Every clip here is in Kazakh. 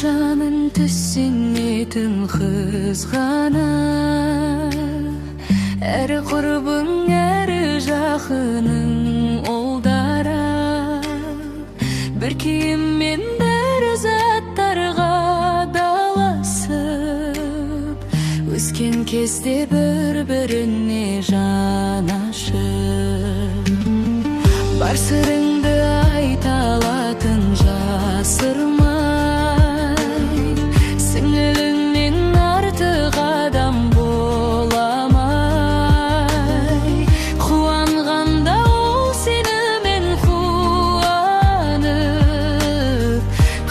жанын түсінетін қызғана, әрі құрбың, әрі жақының олдара, бір киіммен бір заттарға даласып, өскен кезде бір-біріне жан ашып, бар сырыңды айта алатын жасырмай, сіңіліңнен артық адам боламай, қуанғанда ол сенімен қуанып,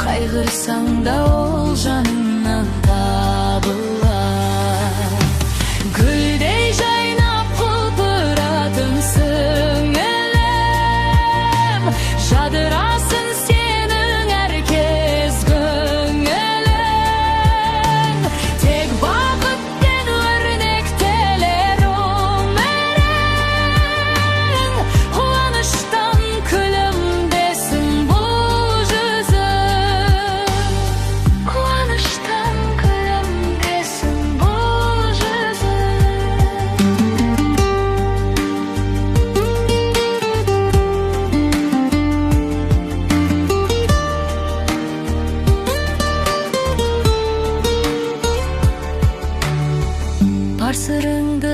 қайғырсаң да ол жаныңнан табылар. Гүлдей жайнап құлпыратын сіңілім, жадырасын сенің әркез көңілің, тек бақытпен өрнектелер өмірің, қуаныштан күлімдесін бұл жүзің, қуаныштан күлімдесін бұл жүзің. Бар сырыңды